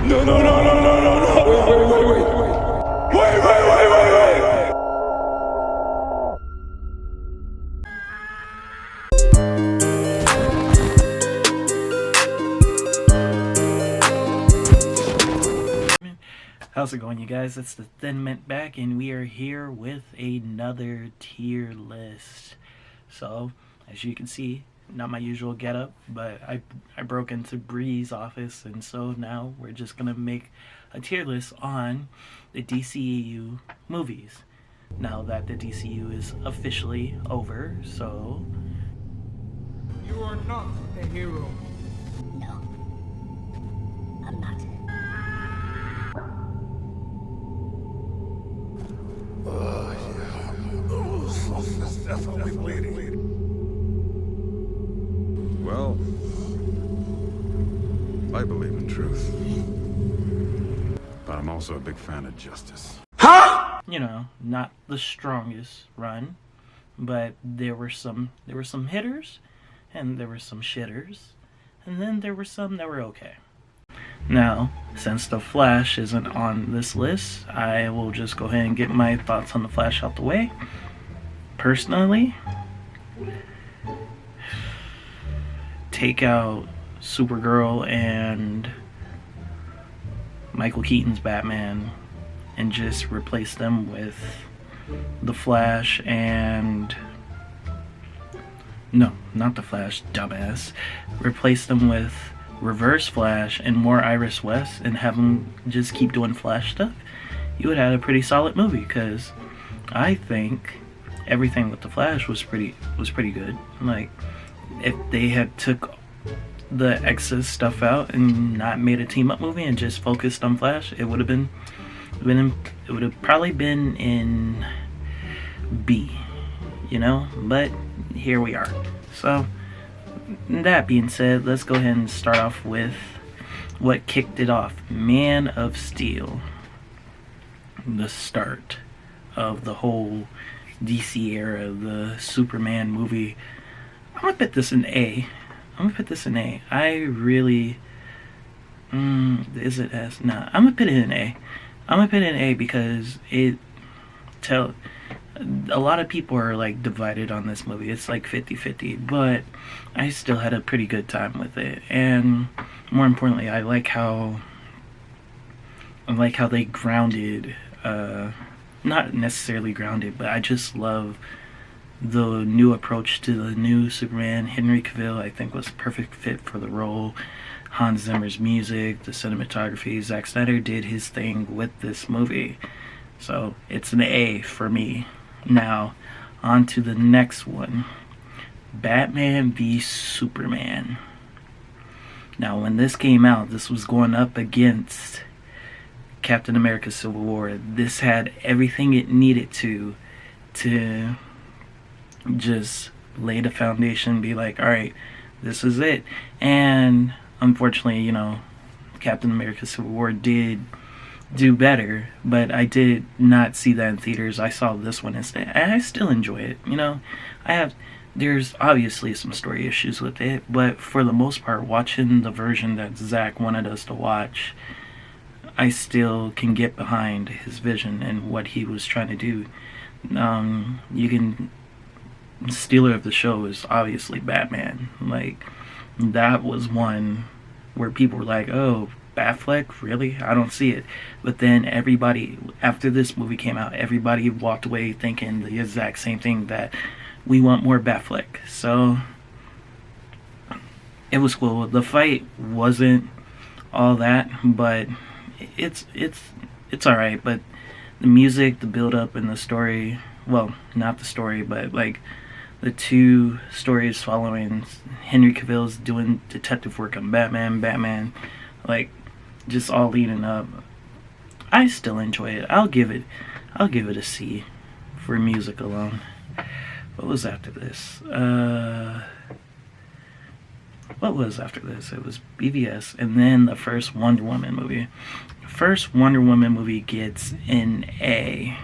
No, no, no, no, no, no, no. Wait. How's it going, you guys? It's the Thin Mint back, and we are here with another tier list. So, as you can see, not my usual getup, but I broke into Bree's office, and so now we're just gonna make a tier list on the DCEU movies. Now that the DCU is officially over, so You are not a hero. No, I'm not. It's definitely bleeding. Well, I believe in truth. But I'm also a big fan of justice. you know, not the strongest run, but there were some hitters, and there were some shitters, and then there were some that were okay. Now, since The Flash isn't on this list, I will just go ahead and get my thoughts on The Flash out the way. Personally, take out Supergirl and Michael Keaton's Batman and just replace them with The Flash and... No, not The Flash, dumbass. Replace them with Reverse Flash and more Iris West and have them just keep doing Flash stuff. You would have a pretty solid movie, because I think everything with The Flash was pretty good. Like, if they had took the excess stuff out and not made a team up movie and just focused on Flash, it would have probably been in B, you know. But here we are. So that being said, let's go ahead and start off with what kicked it off. Man of Steel, the start of the whole DC era, the Superman movie. I'm gonna put this in A. I really... is it S? Nah, I'm gonna put it in A. Because a lot of people are like divided on this movie. It's like 50-50, but I still had a pretty good time with it. And more importantly, I like how they grounded, not necessarily grounded, but I just love the new approach to the new Superman. Henry Cavill, I think, was a perfect fit for the role. Hans Zimmer's music, the cinematography, Zack Snyder did his thing with this movie. So it's an A for me. Now, on to the next one. Batman v Superman. Now, when this came out, this was going up against Captain America Civil War. This had everything it needed to just lay the foundation, be like, alright, this is it. And unfortunately, you know, Captain America Civil War did do better, but I did not see that in theaters. I saw this one instead, and I still enjoy it. You know, there's obviously some story issues with it, but for the most part, watching the version that Zach wanted us to watch, I still can get behind his vision and what he was trying to do. Stealer of the show is obviously Batman. Like, that was one where people were like, oh, Batfleck, really? I don't see it. But then everybody, after this movie came out, everybody walked away thinking the exact same thing, that we want more Batfleck. So it was cool. The fight wasn't all that, but it's alright. But the music, the build up, and the story, well, not the story, but like the two stories following, Henry Cavill's doing detective work on Batman, like, just all leading up. I still enjoy it. I'll give it a C for music alone. What was after this? What was after this? It was BVS, and then the first Wonder Woman movie. The first Wonder Woman movie gets an A.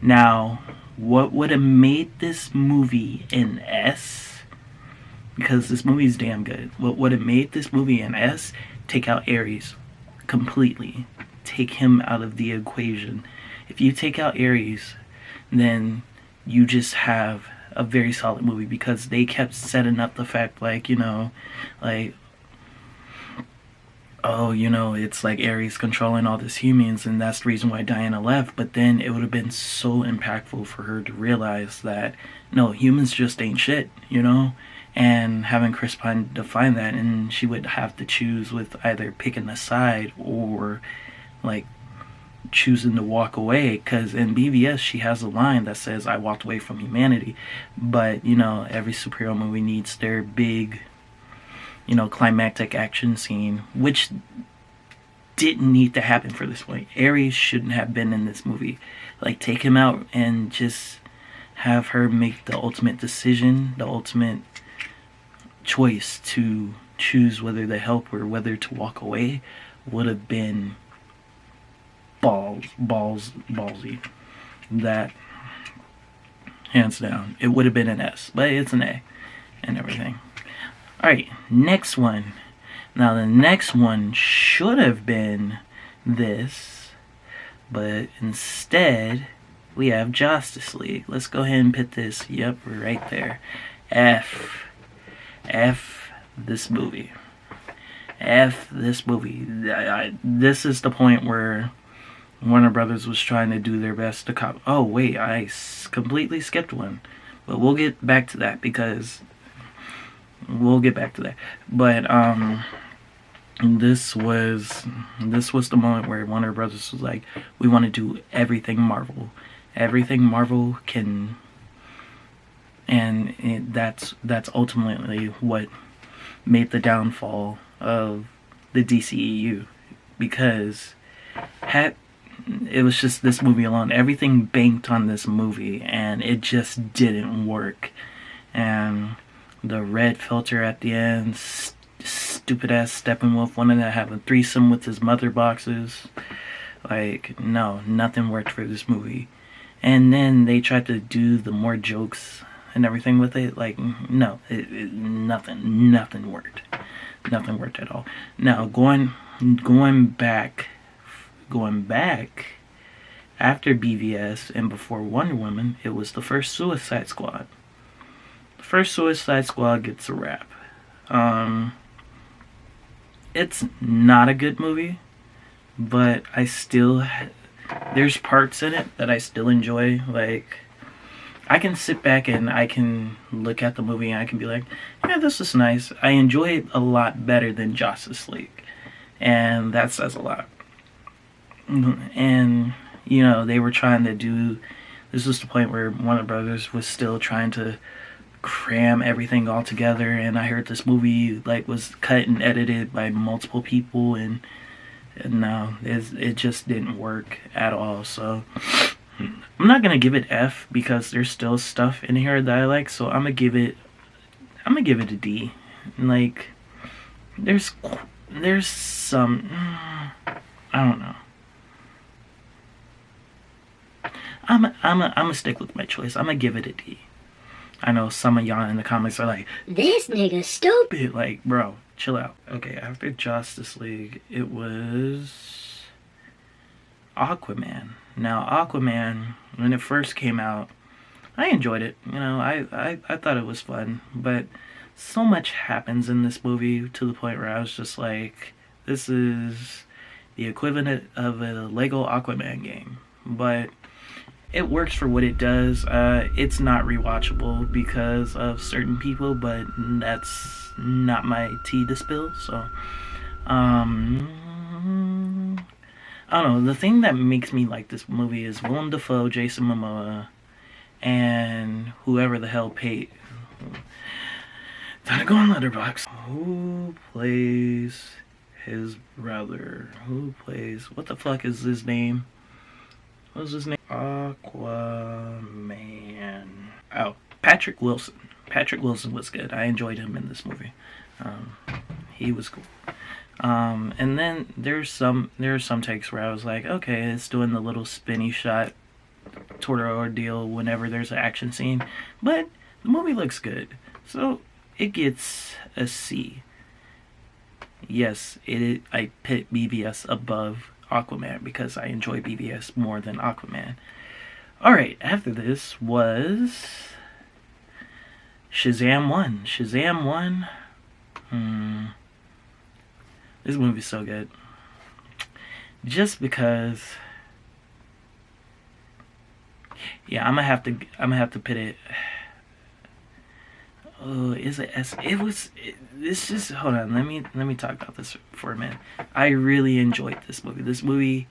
Now, what would have made this movie an S? Because this movie is damn good. What would have made this movie an S? Take out Ares. completely. Take him out of the equation. If you take out Ares, then you just have a very solid movie, because they kept setting up the fact, like, like, oh, it's like Ares controlling all these humans, and that's the reason why Diana left. But then it would have been so impactful for her to realize that, no, humans just ain't shit, and having Chris Pine define that, and she would have to choose with either picking a side or, like, choosing to walk away. Because in BVS she has a line that says, I walked away from humanity. But every superhero movie needs their big climactic action scene, which didn't need to happen for this point. Ares shouldn't have been in this movie. Like, take him out and just have her make the ultimate decision, the ultimate choice to choose whether to help or whether to walk away, would have been ballsy. That, hands down, it would have been an S, but it's an A and everything. Alright, next one. Now the next one should have been this, but instead we have Justice League. Let's go ahead and put this, yep, right there. F this movie. F this movie. This is the point where Warner Brothers was trying to do their best to cop. Oh wait, I completely skipped one, but we'll get back to that, because we'll get back to that. But this was the moment where Warner Brothers was like, we want to do everything Marvel can, and that's ultimately what made the downfall of the DCEU, because it was just this movie alone. Everything banked on this movie, and it just didn't work. And the red filter at the end, stupid ass Steppenwolf wanted to have a threesome with his mother boxes. Like, no, nothing worked for this movie. And then they tried to do the more jokes and everything with it. Like, no, nothing worked. Nothing worked at all. Now, going back after BVS and before Wonder Woman, it was the first Suicide Squad. The first Suicide Squad gets a rap. It's not a good movie, but there's parts in it that I still enjoy. Like, I can sit back and I can look at the movie and I can be like, yeah, this is nice. I enjoy it a lot better than Justice League, and that says a lot. And they were trying to do, this was the point where Warner Brothers was still trying to cram everything all together, and I heard this movie was cut and edited by multiple people, and no, it just didn't work at all. So I'm not gonna give it F, because there's still stuff in here that I like, so I'm gonna give it a D. Like, there's some, I don't know. I'm gonna stick with my choice. I'm gonna give it a D. I know some of y'all in the comments are like, This nigga's stupid. like, bro, chill out. Okay, after Justice League, it was Aquaman. Now, Aquaman, when it first came out, I enjoyed it. I thought it was fun, but so much happens in this movie to the point where I was just like, this is the equivalent of a Lego Aquaman game. But it works for what it does. It's not rewatchable because of certain people, but that's not my tea to spill. So, I don't know. The thing that makes me like this movie is Willem Dafoe, Jason Momoa, and whoever the hell paid. Time to go on Letterboxd. Who plays his brother? What the fuck is his name? What's his name? Aquaman. Oh, Patrick Wilson. Patrick Wilson was good. I enjoyed him in this movie. He was cool. And then there are some takes where I was like, okay, it's doing the little spinny shot Toro ordeal whenever there's an action scene, but the movie looks good, so it gets a C. yes, I pit BVS above Aquaman because I enjoy BVS more than Aquaman. Alright, after this was Shazam 1. Shazam 1. This movie's so good. Just because, yeah, I'm gonna have to pit it. Oh, is it S? This just, hold on. Let me talk about this for a minute. I really enjoyed this movie. This movie,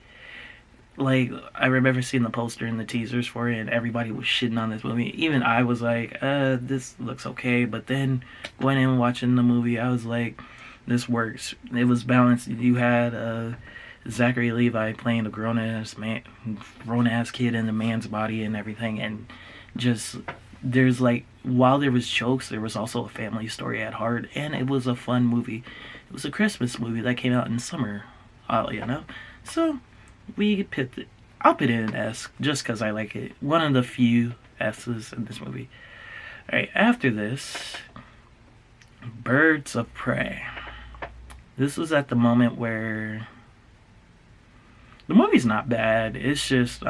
like, I remember seeing the poster and the teasers for it, and everybody was shitting on this movie. Even I was like, this looks okay. But then going in and watching the movie, I was like, this works. It was balanced. You had Zachary Levi playing a grown ass kid in a man's body and everything, and just there's like, while there was jokes, there was also a family story at heart, and it was a fun movie. It was a Christmas movie that came out in summer, So I'll put it in an S just because I like it. One of the few S's in this movie. All right, after this, Birds of Prey. This was at the moment where the movie's not bad. It's just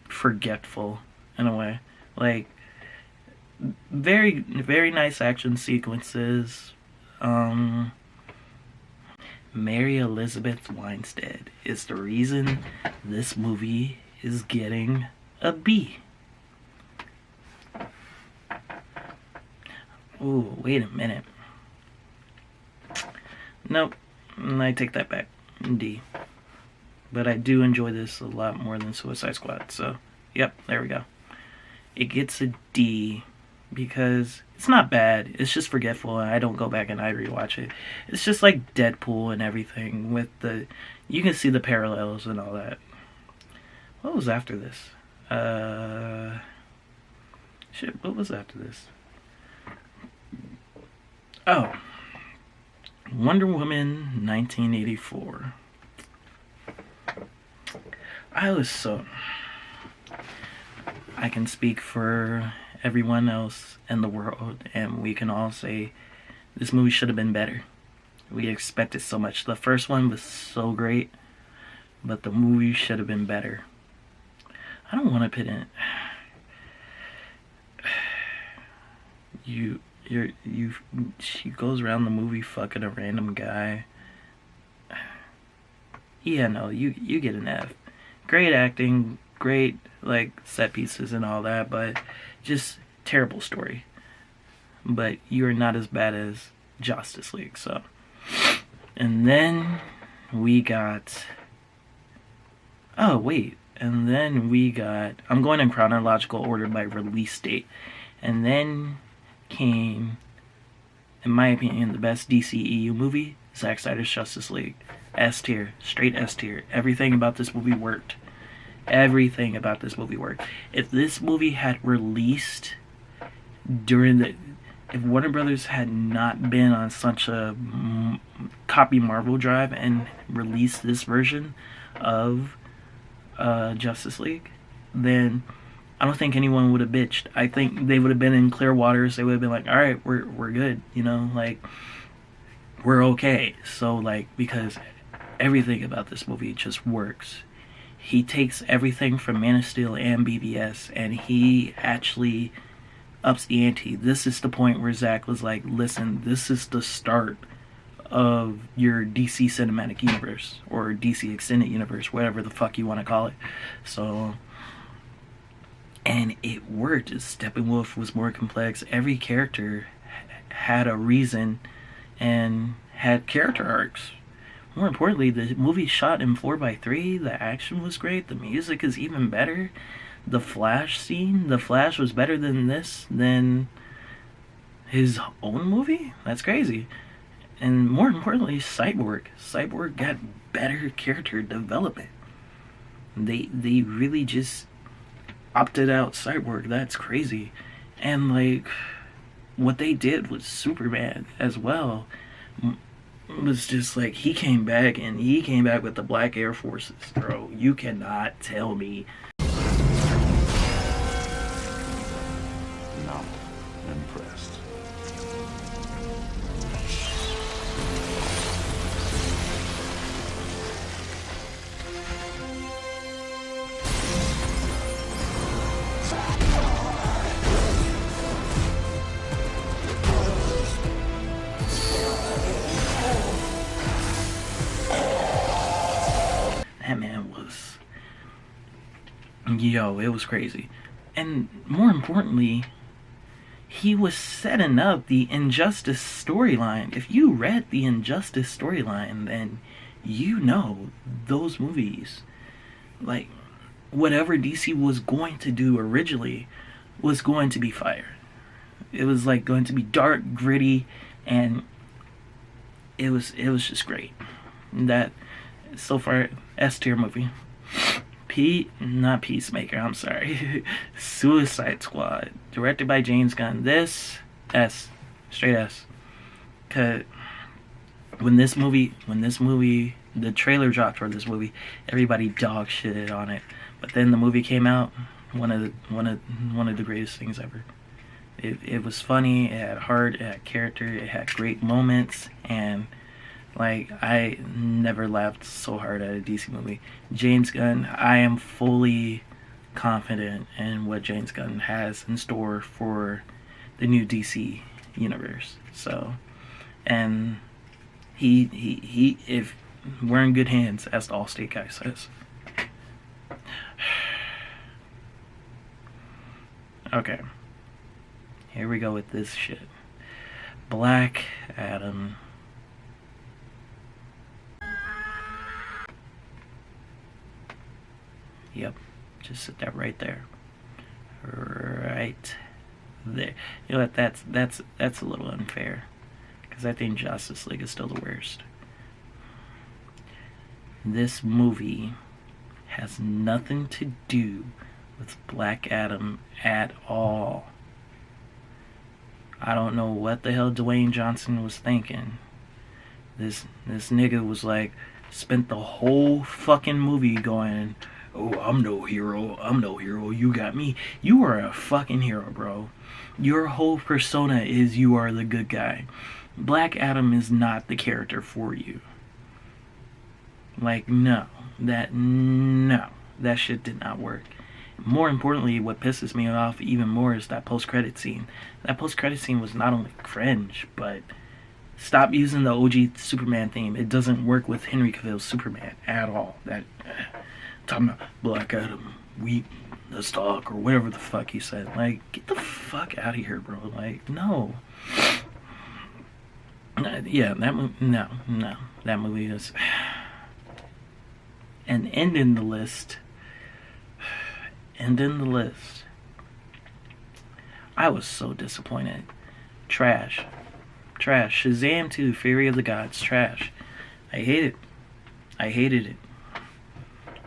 forgetful in a way. Like, very, very nice action sequences. Mary Elizabeth Winstead is the reason this movie is getting a B. Oh, wait a minute. Nope, I take that back. D. But I do enjoy this a lot more than Suicide Squad, so yep, there we go. It gets a D because it's not bad. It's just forgetful, and I don't go back and I rewatch it. It's just like Deadpool and everything with you can see the parallels and all that. What was after this? What was after this? Oh, Wonder Woman 1984. I can speak for everyone else in the world, and we can all say this movie should have been better. We expected so much. The first one was so great, but the movie should have been better. I don't want to put in. She goes around the movie fucking a random guy. Yeah, no, you get an F. Great acting, great like set pieces and all that, but just terrible story. But you're not as bad as Justice League, so. And then we got. Oh wait, and then we got. I'm going in chronological order by release date, and then came, in my opinion, the best DCEU movie, Zack Snyder's Justice League. S tier, straight S tier. Everything about this movie worked. Everything about this movie worked. If this movie had released if Warner Brothers had not been on such a copy Marvel drive and released this version of Justice League, then I don't think anyone would have bitched. I think they would have been in clear waters. They would have been like, all right, we're good, like, we're okay. So, like, because everything about this movie just works. He takes everything from Man of Steel and BVS, and he actually ups the ante. This is the point where Zack was like, listen, this is the start of your DC Cinematic Universe, or DC Extended Universe, whatever the fuck you want to call it. So, and it worked. Steppenwolf was more complex. Every character had a reason and had character arcs. More importantly, the movie shot in 4:3. The action was great. The music is even better. The Flash scene, The Flash was better than his own movie. That's crazy. And more importantly, Cyborg. Cyborg got better character development. They really just opted out Cyborg. That's crazy. And like, what they did with Superman as well was just like, he came back with the Black Air Forces, bro. You cannot tell me. Not impressed. Yo, it was crazy. And more importantly, he was setting up the Injustice storyline. If you read the Injustice storyline, then you know those movies, like, whatever DC was going to do originally was going to be fire. It was like going to be dark, gritty, and it was just great. That so far S tier movie. Not Peacemaker, I'm sorry. Suicide Squad, directed by James Gunn. This S, straight S. Cause when this movie, the trailer dropped for this movie, everybody dog shitted on it. But then the movie came out, one of the greatest things ever. It was funny, it had heart, it had character, it had great moments, and like, I never laughed so hard at a DC movie. James Gunn, I am fully confident in what James Gunn has in store for the new DC universe. So, and he if we're in good hands, as the Allstate guy says. Okay. Here we go with this shit. Black Adam. Yep. Just sit that right there. Right there. You know what? That's a little unfair, because I think Justice League is still the worst. This movie has nothing to do with Black Adam at all. I don't know what the hell Dwayne Johnson was thinking. This nigga was like, spent the whole fucking movie going, oh, I'm no hero, you got me. You are a fucking hero, bro. Your whole persona is you are the good guy. Black Adam is not the character for you. Like, no. That shit did not work. More importantly, what pisses me off even more is that post-credit scene. That post-credit scene was not only cringe, but stop using the OG Superman theme. It doesn't work with Henry Cavill's Superman at all. That talking about Black Adam, weep the stock, or whatever the fuck he said. Like, get the fuck out of here, bro. Like, no. Yeah, that movie. No, that movie is. And ending the list. I was so disappointed. Trash. Shazam 2, Fury of the Gods. Trash. I hated it.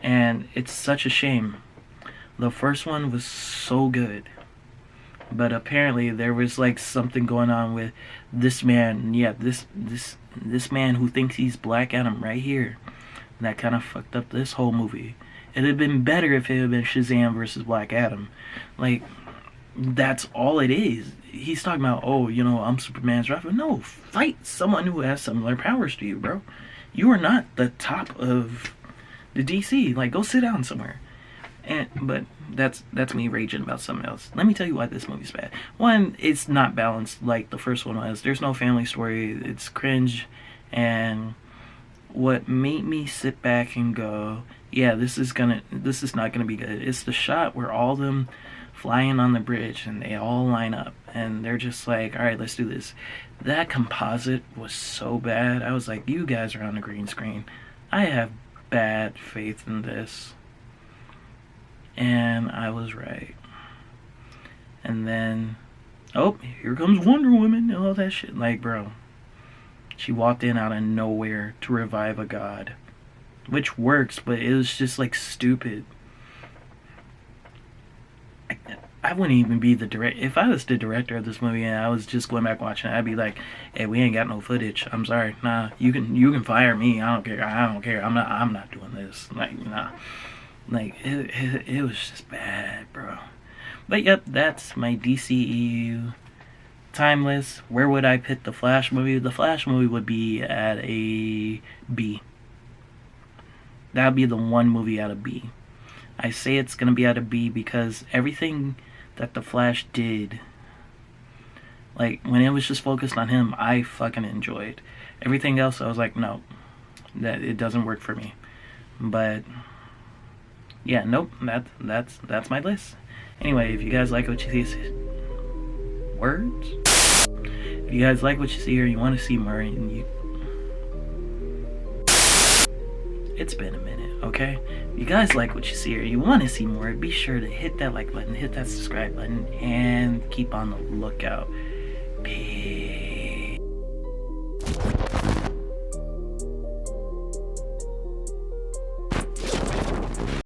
And it's such a shame. The first one was so good. But apparently there was like something going on with this man. Yeah, this man who thinks he's Black Adam right here. That kind of fucked up this whole movie. It'd have been better if it had been Shazam versus Black Adam. Like, that's all it is. He's talking about, oh, you know, I'm Superman's rival. No, fight someone who has similar powers to you, bro. You are not the top of the DC. Like, go sit down somewhere. But that's me raging about something else. Let me tell you why this movie's bad. One, it's not balanced like the first one was. There's no family story. It's cringe. And what made me sit back and go, yeah, this is not gonna be good. It's the shot where all of them flying on the bridge and they all line up and they're just like, all right, let's do this. That composite was so bad. I was like, you guys are on the green screen. I have bad faith in this. And I was right. And then, oh, here comes Wonder Woman and all that shit. Like, bro, she walked in out of nowhere to revive a god. Which works, but it was just like stupid. I wouldn't even be the director. If I was the director of this movie and I was just going back watching it, I'd be like, hey, we ain't got no footage. I'm sorry. Nah, you can fire me. I don't care. I'm not doing this. Like, nah. Like, it was just bad, bro. But yep, that's my DCEU timeless. Where would I put the Flash movie? The Flash movie would be at a B. That would be the one movie out of B. I say it's going to be out of B because everything that the Flash did, like, when it was just focused on him, I fucking enjoyed. Everything else, I was like, no, that it doesn't work for me. But yeah, nope, that's my list. Anyway, if you guys like what you see, words. If you guys like what you see or you want to see more, and it's been a minute, okay? If you guys like what you see or you want to see more, be sure to hit that like button, hit that subscribe button, and keep on the lookout. Peace.